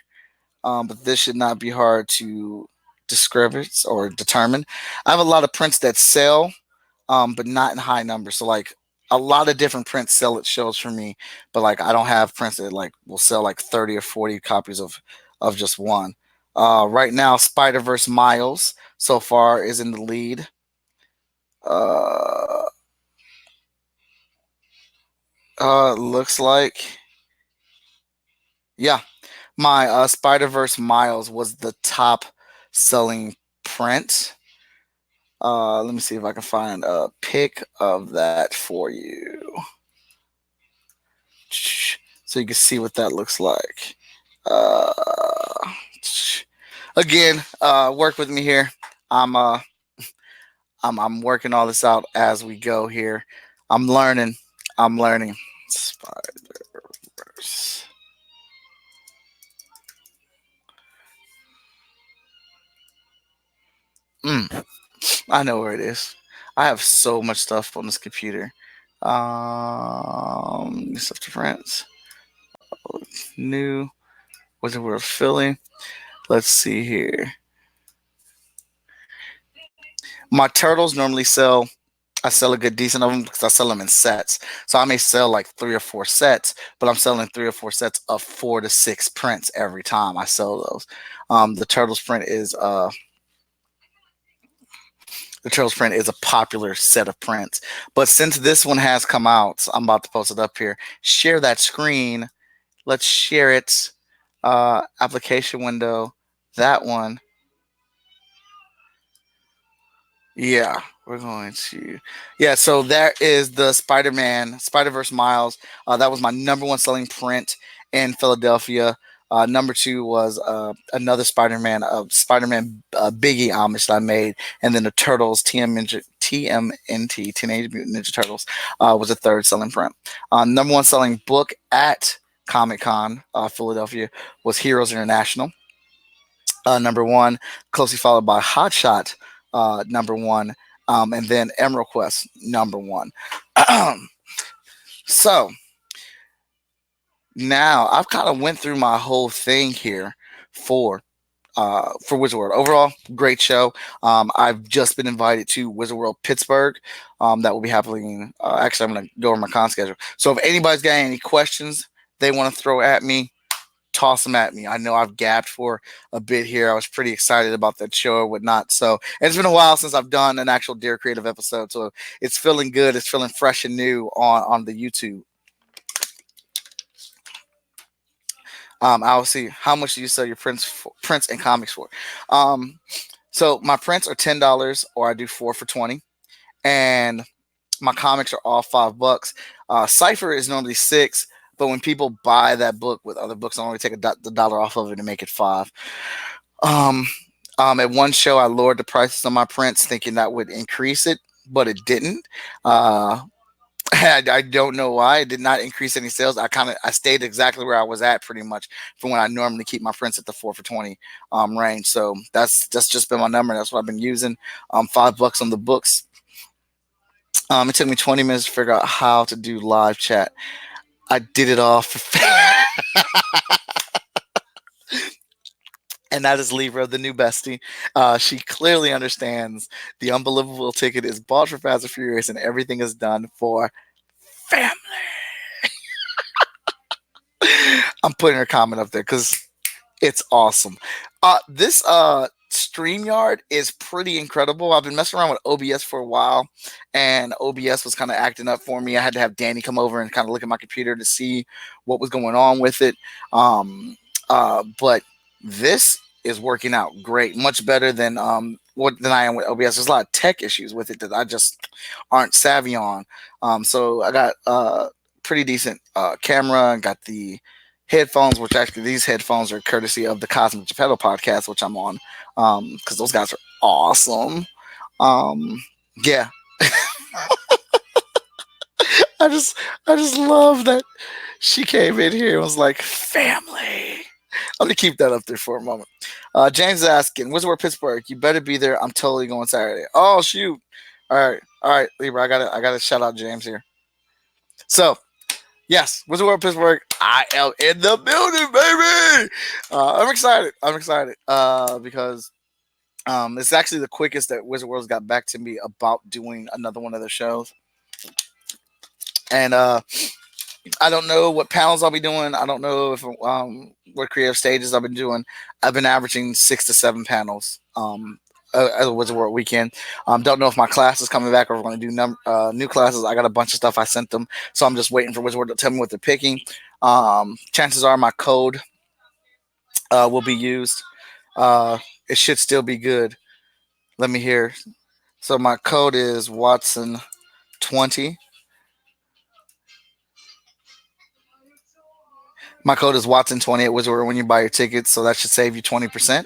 but this should not be hard to discriminate or determine. I have a lot of prints that sell, but not in high numbers. So like a lot of different prints sell at shows for me, but like I don't have prints that like will sell like 30 or 40 copies of just one. Right now, Spider Verse Miles so far is in the lead. Uh, Looks like yeah, my Spider Verse Miles was the top selling print. Let me see if I can find a pic of that for you, so you can see what that looks like. Uh, Again, work with me here. I'm uh, I'm working all this out as we go here. I'm learning. I'm learning. Spider Verse. Mm, I know where it is. I have so much stuff on this computer. Stuff to France. New. What's it we're filling? Let's see here. My turtles normally sell. I sell a good decent of them because I sell them in sets. So I may sell like 3 or 4 sets, but I'm selling 3 or 4 sets of 4 to 6 prints every time I sell those. The turtles print is a popular set of prints. But since this one has come out, so I'm about to post it up here. Share that screen. Let's share it. Application window. That one. Yeah, we're going to. Yeah, so there is the Spider-Man, Spider-Verse Miles. That was my number one selling print in Philadelphia. Number two was another Spider-Man Biggie homage that I made, and then the Turtles TMNT Teenage Mutant Ninja Turtles was a third selling print. Number one selling book at Comic Con Philadelphia was Heroes International. Number one, closely followed by Hot Shot, number one, and then Emerald Quest, number one. So now I've kind of went through my whole thing here for Wizard World. Overall, great show. I've just been invited to Wizard World Pittsburgh. That will be happening. Actually, I'm going to go over my con schedule. So if anybody's got any questions they want to throw at me, toss them at me. I know I've gapped for a bit here. I was pretty excited about that show or whatnot. So and it's been a while since I've done an actual Dear Creative episode. So it's feeling good. It's feeling fresh and new on the YouTube. I'll see how much do you sell your prints and comics for. Um, so my prints are $10, or I do 4 for $20, and my comics are all $5. Cipher is normally 6, but when people buy that book with other books, I only take the dollar off of it and make it 5. Um, at one show, I lowered the prices on my prints, thinking that would increase it, but it didn't. I don't know why it did not increase any sales. I stayed exactly where I was at pretty much from when I normally keep my prints at the 4 for $20 range. So that's just been my number. That's what I've been using. $5 on the books. It took me 20 minutes to figure out how to do live chat. I did it all for and that is Libra, the new bestie. She clearly understands the unbelievable ticket is bought for Fast and Furious, and everything is done for family. I'm putting her comment up there because it's awesome. This StreamYard is pretty incredible. I've been messing around with OBS for a while, and OBS was kind of acting up for me. I had to have Danny come over and kind of look at my computer to see what was going on with it. But this is working out great, much better than than I am with OBS. There's a lot of tech issues with it that I just aren't savvy on. So I got pretty decent camera and got the headphones, which actually these headphones are courtesy of the Cosmic Geppetto podcast, which I'm on, because those guys are awesome. Yeah. I just love that she came in here and was like, family. I'm gonna keep that up there for a moment. James is asking, Wizard World Pittsburgh, you better be there. I'm totally going Saturday. Oh shoot. All right, Libra. I gotta shout out James here. So yes, Wizard World Pittsburgh. I am in the building, baby. I'm excited. Because it's actually the quickest that Wizard World's got back to me about doing another one of their shows. And I don't know what panels I'll be doing. I don't know if what creative stages I've been doing. I've been averaging 6 to 7 panels at the Wizard World weekend. Don't know if my class is coming back or if we're going to do new classes. I got a bunch of stuff I sent them, so I'm just waiting for Wizard World to tell me what they're picking. Chances are my code will be used. It should still be good. Let me hear. So my code is Watson20. My code is Watson20 at Wizard World when you buy your tickets, so that should save you 20%.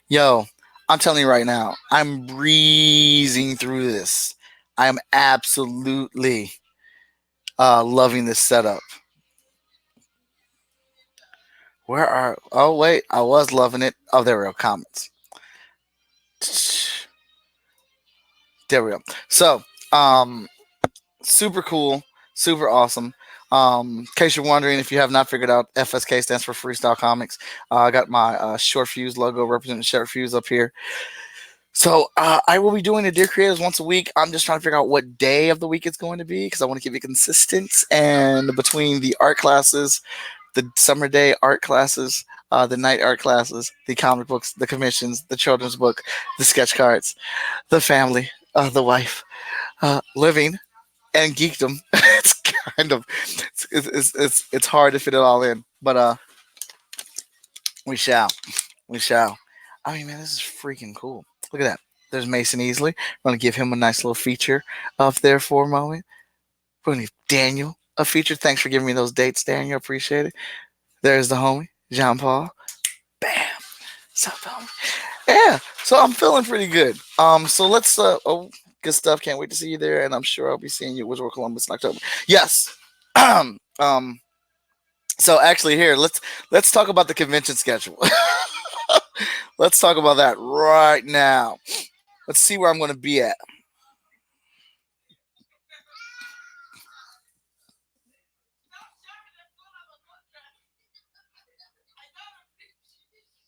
Yo, I'm telling you right now, I'm breezing through this. I am absolutely loving this setup. Oh wait, I was loving it. Oh, there we go. Comments. There we go. So, super cool, super awesome. In case you're wondering, if you have not figured out, FSK stands for Freestyle Comics. I got my Short Fuse logo representing Short Fuse up here. So I will be doing the Dear Creators once a week. I'm just trying to figure out what day of the week it's going to be because I want to keep it consistent. And between the art classes, the summer day art classes, the night art classes, the comic books, the commissions, the children's book, the sketch cards, the family, the wife, living, and geekdom. It's kind of it's hard to fit it all in, but we shall. We shall. I mean, man, this is freaking cool. Look at that. There's Mason Easley. We're going to give him a nice little feature up there for a moment. We're going to give Daniel a feature. Thanks for giving me those dates, Daniel. Appreciate it. There's the homie, Jean Paul. Bam. What's up, homie? Yeah. So I'm feeling pretty good. So let's good stuff. Can't wait to see you there, and I'm sure I'll be seeing you at Wizard Columbus in October. Yes. um. So actually, here let's talk about the convention schedule. Let's talk about that right now. Let's see where I'm going to be at.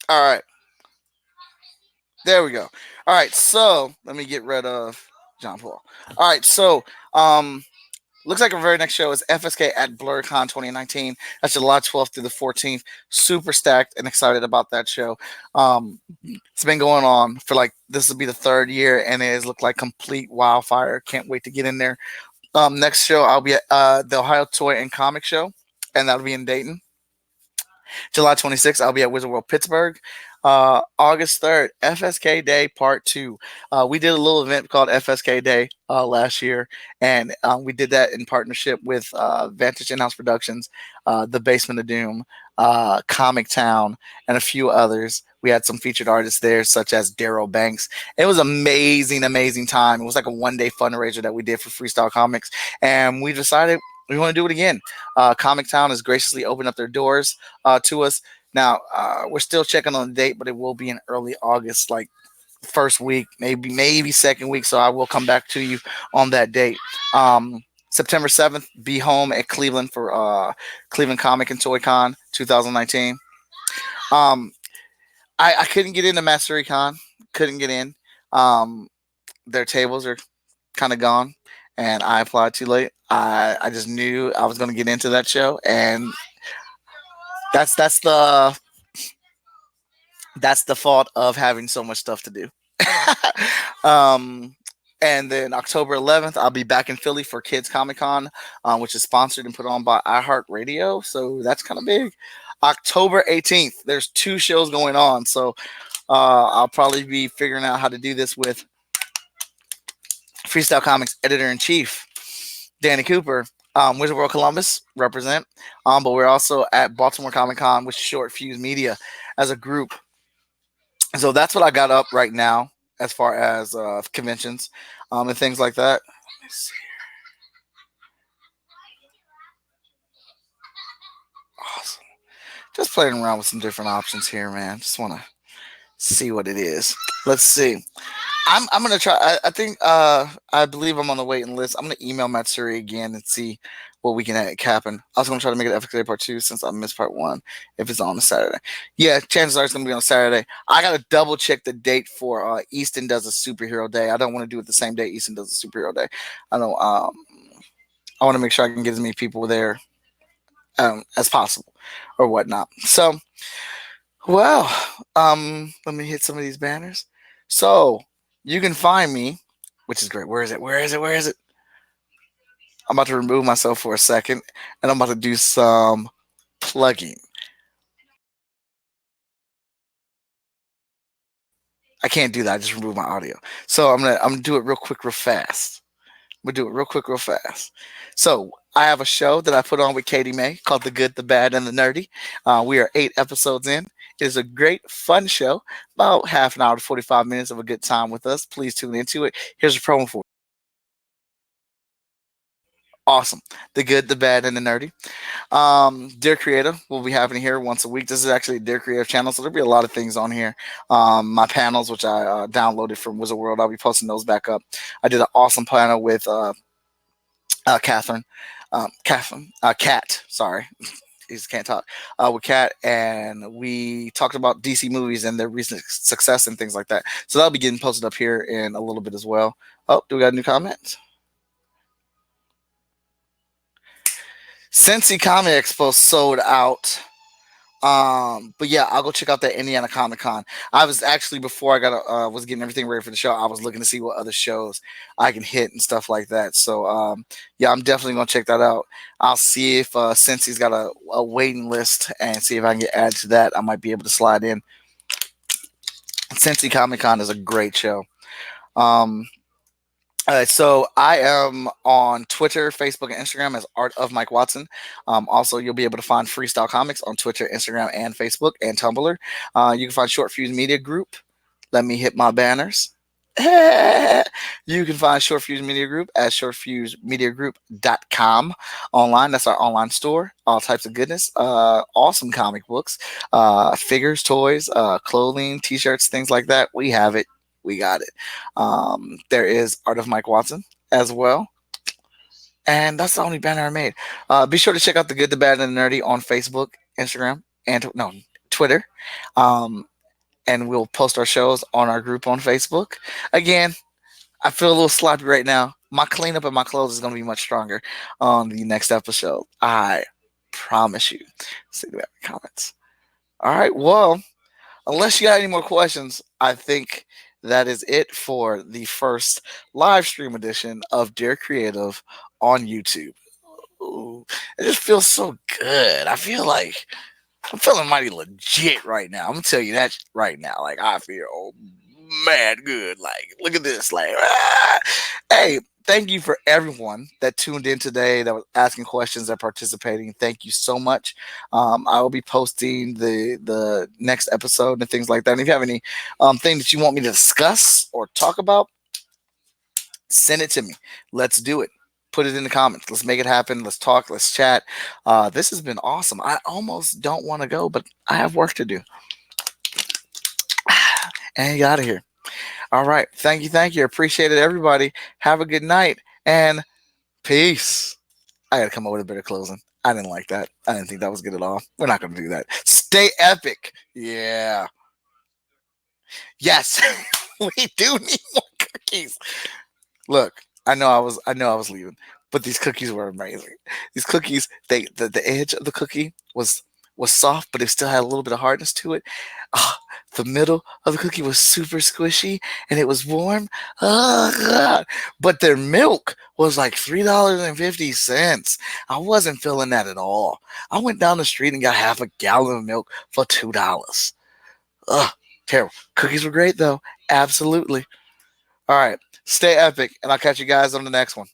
All right. There we go. All right. So let me get rid of John Paul. All right. So looks like our very next show is FSK at BlurCon 2019. That's July 12th through the 14th. Super stacked and excited about that show. It's been going on for like this will be the third year, and it has looked like complete wildfire. Can't wait to get in there. Next show I'll be at the Ohio Toy and Comic Show, and that'll be in Dayton. July 26th, I'll be at Wizard World Pittsburgh. August 3rd, FSK Day Part 2. We did a little event called FSK Day last year, and we did that in partnership with Vantage In-House Productions, The Basement of Doom, Comic Town, and a few others. We had some featured artists there, such as Daryl Banks. It was amazing, amazing time. It was like a one-day fundraiser that we did for Freestyle Comics, and we decided we want to do it again. Comic Town has graciously opened up their doors to us. Now, we're still checking on the date, but it will be in early August, like first week, maybe second week. So I will come back to you on that date. September 7th, be home at Cleveland for Cleveland Comic and Toy Con 2019. I couldn't get into MasteryCon. Couldn't get in. Their tables are kind of gone, and I applied too late. I just knew I was going to get into that show, and that's the fault of having so much stuff to do. And then October 11th, I'll be back in Philly for Kids Comic Con, which is sponsored and put on by iHeartRadio. So that's kind of big. October 18th, there's 2 shows going on. So I'll probably be figuring out how to do this with Freestyle Comics editor-in-chief, Danny Cooper. Wizard World Columbus represent. But we're also at Baltimore Comic Con with Short Fuse Media as a group. So that's what I got up right now as far as conventions and things like that. Let me see. Awesome. Just playing around with some different options here, man. Just want to see what it is. Let's see. I'm gonna try. I think I believe I'm on the waiting list. I'm gonna email Matsuri again and see what we can happen. I was gonna try to make it FXA part 2 since I missed part 1. If it's on a Saturday, yeah, chances are it's gonna be on Saturday. I gotta double check the date for Easton does a superhero day. I don't want to do it the same day Easton does a superhero day. I don't. I want to make sure I can get as many people there as possible or whatnot. So, well, let me hit some of these banners. So. You can find me, which is great. Where is it? Where is it? Where is it? I'm about to remove myself for a second, and I'm about to do some plugging. I can't do that. I just removed my audio. So I'm gonna do it real quick, real fast. We'll do it real quick, real fast. So I have a show that I put on with Katie May called The Good, the Bad, and the Nerdy. We are 8 episodes in. It is a great, fun show. About half an hour to 45 minutes of a good time with us. Please tune into it. Here's a promo for it. Awesome. The Good, the Bad, and the Nerdy. Dear Creator will be happening here once a week. This is actually a Dear Creator channel, so there'll be a lot of things on here. My panels, which I downloaded from Wizard World, I'll be posting those back up. I did an awesome panel with Kat, sorry. he can't talk, with Kat, and we talked about DC movies and their recent success and things like that. So that'll be getting posted up here in a little bit as well. Oh, do we got a new comment? Cincy Comic Expo sold out. But yeah, I'll go check out that Indiana Comic Con. I was actually, before I got was getting everything ready for the show, I was looking to see what other shows I can hit and stuff like that. So yeah, I'm definitely gonna check that out. I'll see if since he's got a waiting list, and see if I can get added to that. I might be able to slide in. Cincy Comic Con is a great show. Um, so I am on Twitter, Facebook, and Instagram as Art of Mike Watson. Also, you'll be able to find Freestyle Comics on Twitter, Instagram, and Facebook, and Tumblr. You can find Short Fuse Media Group. Let me hit my banners. You can find Short Fuse Media Group at shortfusemediagroup.com online. That's our online store. All types of goodness. Awesome comic books, figures, toys, clothing, t-shirts, things like that. We have it. We got it. There is Art of Mike Watson as well. And that's the only banner I made. Be sure to check out The Good, the Bad, and the Nerdy on Facebook, Instagram, and Twitter. And we'll post our shows on our group on Facebook. Again, I feel a little sloppy right now. My cleanup and my clothes is going to be much stronger on the next episode. I promise you. See that in the comments. All right. Well, unless you got any more questions, I think that is it for the first live stream edition of Dear Creative on YouTube. Ooh, it just feels so good. I feel like I'm feeling mighty legit right now. I'm gonna tell you that right now. Like, I feel mad good. Like, look at this. Like, hey, thank you for everyone that tuned in today, that was asking questions, that participating. Thank you so much. I will be posting the next episode and things like that. And if you have any thing that you want me to discuss or talk about, send it to me. Let's do it. Put it in the comments. Let's make it happen. Let's talk. Let's chat. This has been awesome. I almost don't want to go, but I have work to do. And get out of here. All right. Thank you. Thank you. Appreciate it, everybody. Have a good night and peace. I got to come up with a better closing. I didn't like that. I didn't think that was good at all. We're not going to do that. Stay epic. Yeah. Yes. We do need more cookies. Look, I know I was leaving, but these cookies were amazing. These cookies, the edge of the cookie was soft, but it still had a little bit of hardness to it. The middle of the cookie was super squishy, and it was warm. Oh, God. But their milk was like $3.50. I wasn't feeling that at all. I went down the street and got half a gallon of milk for $2. Ugh, terrible. Cookies were great, though. Absolutely. All right. Stay epic, and I'll catch you guys on the next one.